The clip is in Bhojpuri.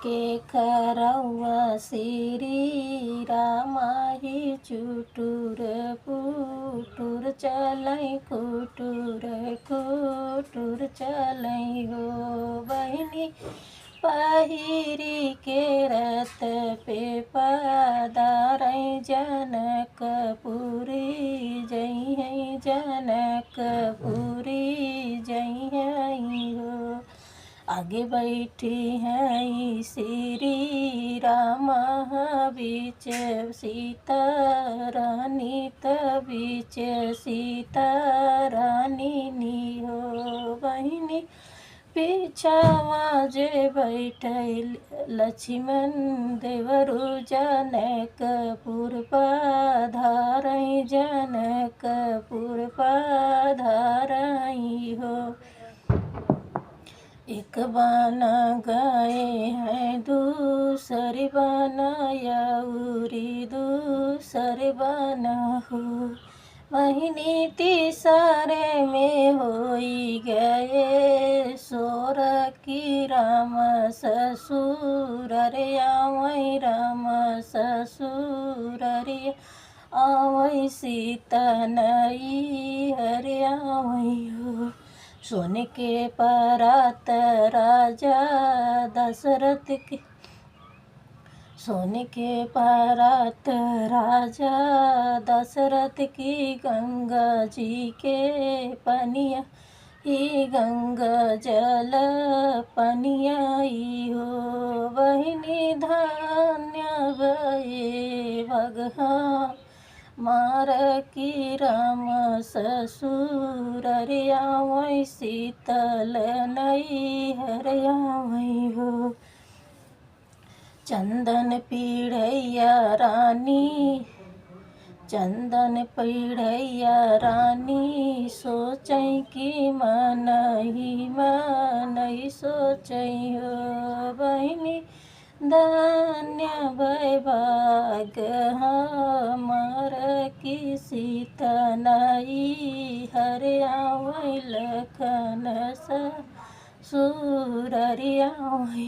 के खरौआ श्री रामाही चुटुर पुटुर चलै कुटुर कुटुर चलै हो बहिनी पहिरी के रथ पे पधारै जनकपुरी जइहै जनकपुरी जइहै हो। आगे बैठी हैं श्री राम बीच सीता रानी बीच सीता रानी नी हो बहिनी पीछावा जे बैठल लक्ष्मण देवरु जनकपुर पधारै जनकपुर पधारै हो। एक बन गए हैं दूसरे बन यौरी दूसरे बन हो बहिनी तीसरे में होई गए सोर की राम ससुर रे आवै राम ससुर रे आवै सीता नई हरे आवै हो। सोने के परात राजा दशरथ के सोने के परात राजा दशरथ की गंगा जी के पनिया ही गंगा जल पनिया हो बहिनी धन्य भये भगहा मार की राम ससुर रे आवै शीतल नई हरे आवै हो। चंदन पीढ़ैया रानी चंदन पीढ़ैया रानी सोचै कि मन ही सोचै हो बहिनी धन्य भय भाग्य हमार की सीता नई हरे आवै लखन ससुर रे आवै।